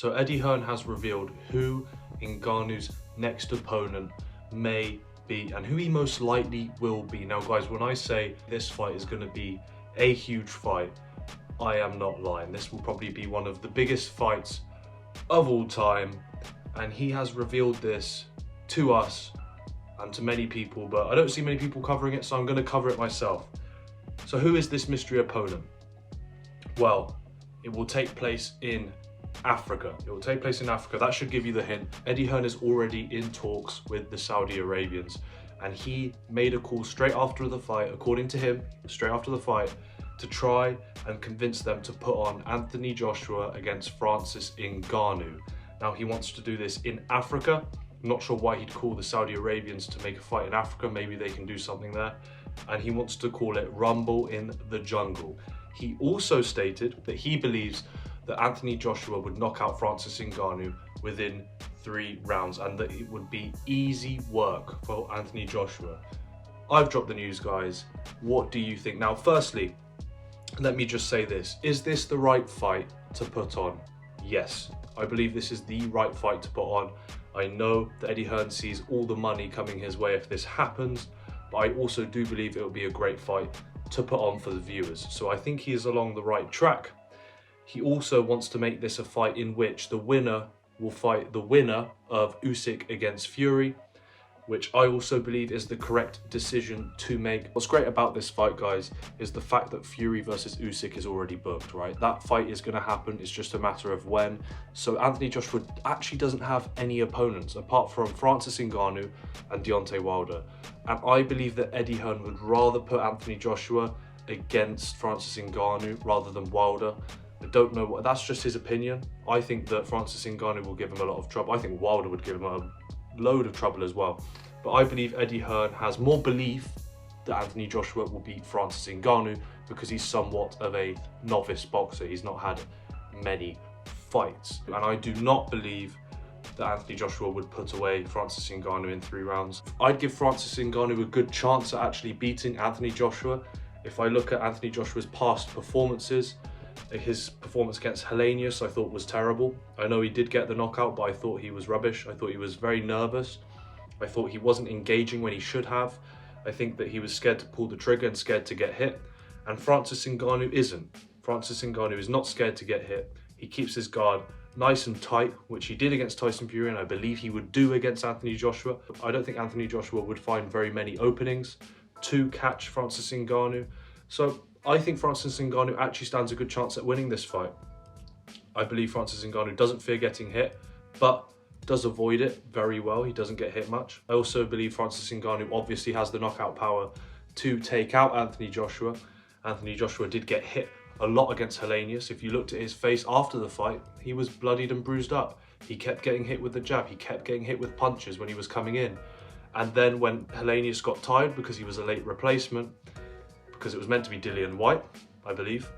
So Eddie Hearn has revealed who Ngannou's next opponent may be and who he most likely will be. Now guys, when I say this fight is going to be a huge fight, I am not lying. This will probably be one of the biggest fights of all time, and he has revealed this to us and to many people, but I don't see many people covering it, so I'm going to cover it myself. So who is this mystery opponent? Well, it will take place in Africa. It will take place in Africa. That should give you the hint. Eddie Hearn is already in talks with the Saudi Arabians, and he made a call straight after the fight, according to him, straight after the fight, to try and convince them to put on Anthony Joshua against Francis Ngannou. Now he wants to do this in Africa. I'm not sure why he'd call the Saudi Arabians to make a fight in Africa. Maybe they can do something there. And he wants to call it Rumble in the Jungle. He also stated that he believes that Anthony Joshua would knock out Francis Ngannou within 3 rounds and that it would be easy work for Anthony Joshua. I've dropped the news, guys. What do you think? Now, firstly, let me just say this. Is this the right fight to put on? Yes, I believe this is the right fight to put on. I know that Eddie Hearn sees all the money coming his way if this happens, but I also do believe it will be a great fight to put on for the viewers. So I think he is along the right track. He also wants to make this a fight in which the winner will fight the winner of Usyk against Fury, which I also believe is the correct decision to make. What's great about this fight, guys, is the fact that Fury versus Usyk is already booked, right? That fight is going to happen. It's just a matter of when. So Anthony Joshua actually doesn't have any opponents apart from Francis Ngannou and Deontay Wilder. And I believe that Eddie Hearn would rather put Anthony Joshua against Francis Ngannou rather than Wilder. I don't know what, that's just his opinion. I think that Francis Ngannou will give him a lot of trouble. I think Wilder would give him a load of trouble as well. But I believe Eddie Hearn has more belief that Anthony Joshua will beat Francis Ngannou because he's somewhat of a novice boxer. He's not had many fights. And I do not believe that Anthony Joshua would put away Francis Ngannou in 3 rounds. I'd give Francis Ngannou a good chance at actually beating Anthony Joshua. If I look at Anthony Joshua's past performances, his performance against Helenius I thought was terrible. I know he did get the knockout, but I thought he was rubbish. I thought he was very nervous. I thought he wasn't engaging when he should have. I think that he was scared to pull the trigger and scared to get hit. And Francis Ngannou isn't. Francis Ngannou is not scared to get hit. He keeps his guard nice and tight, which he did against Tyson Fury, and I believe he would do against Anthony Joshua. I don't think Anthony Joshua would find very many openings to catch Francis Ngannou. So I think Francis Ngannou actually stands a good chance at winning this fight. I believe Francis Ngannou doesn't fear getting hit, but does avoid it very well. He doesn't get hit much. I also believe Francis Ngannou obviously has the knockout power to take out Anthony Joshua. Anthony Joshua did get hit a lot against Helenius. If you looked at his face after the fight, he was bloodied and bruised up. He kept getting hit with the jab. He kept getting hit with punches when he was coming in. And then when Helenius got tired because he was a late replacement, because it was meant to be Dillian White, I believe,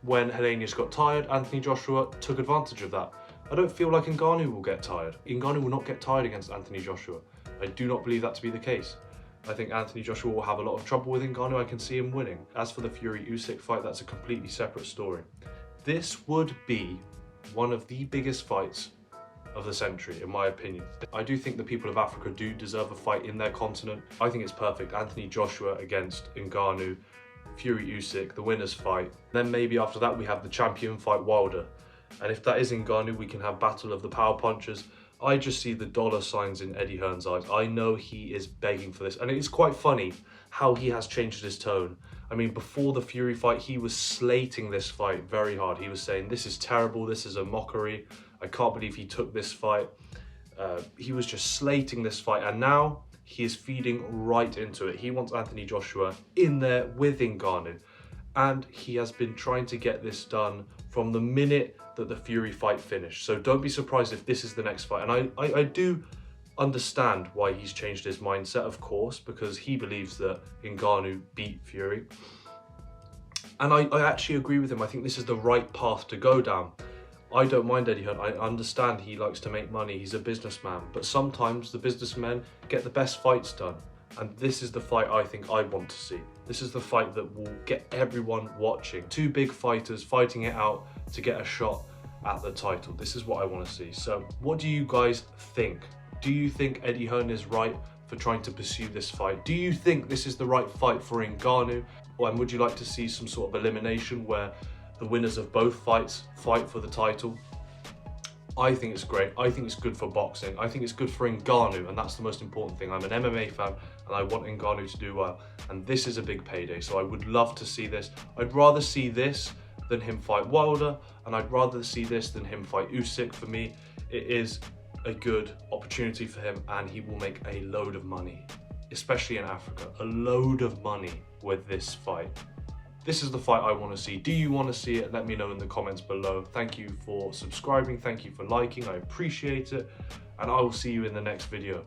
when Helenius got tired, Anthony Joshua took advantage of that. I don't feel like Ngannou will get tired. Ngannou will not get tired against Anthony Joshua. I do not believe that to be the case. I think Anthony Joshua will have a lot of trouble with Ngannou. I can see him winning. As for the Fury-Usyk fight, that's a completely separate story. This would be one of the biggest fights of the century, in my opinion. I do think the people of Africa do deserve a fight in their continent. I think it's perfect. Anthony Joshua against Ngannou, Fury-Usyk, the winner's fight. Then maybe after that we have the champion fight, Wilder. And if that is Ngannou, we can have battle of the power punchers. I just see the dollar signs in Eddie Hearn's eyes. I know he is begging for this. And it is quite funny how he has changed his tone. I mean, before the Fury fight, he was slating this fight very hard. He was saying, this is terrible, this is a mockery. I can't believe he took this fight. He was just slating this fight. And now he is feeding right into it. He wants Anthony Joshua in there with Ngannou. And he has been trying to get this done from the minute that the Fury fight finished. So don't be surprised if this is the next fight. And I do understand why he's changed his mindset, of course, because he believes that Ngannou beat Fury. And I actually agree with him. I think this is the right path to go down. I don't mind Eddie Hearn. I understand he likes to make money. He's a businessman. But sometimes the businessmen get the best fights done. And this is the fight I think I want to see. This is the fight that will get everyone watching. 2 big fighters fighting it out to get a shot at the title. This is what I want to see. So what do you guys think? Do you think Eddie Hearn is right for trying to pursue this fight? Do you think this is the right fight for Ngannou? Or would you like to see some sort of elimination where the winners of both fights fight for the title? I think it's great. I think it's good for boxing. I think it's good for Ngannou, and that's the most important thing. I'm an MMA fan and I want Ngannou to do well. And this is a big payday, so I would love to see this. I'd rather see this than him fight Wilder, and I'd rather see this than him fight Usyk. For me, it is a good opportunity for him, and he will make a load of money, especially in Africa. A load of money with this fight. This is the fight I want to see. Do you want to see it? Let me know in the comments below. Thank you for subscribing. Thank you for liking. I appreciate it. And I will see you in the next video.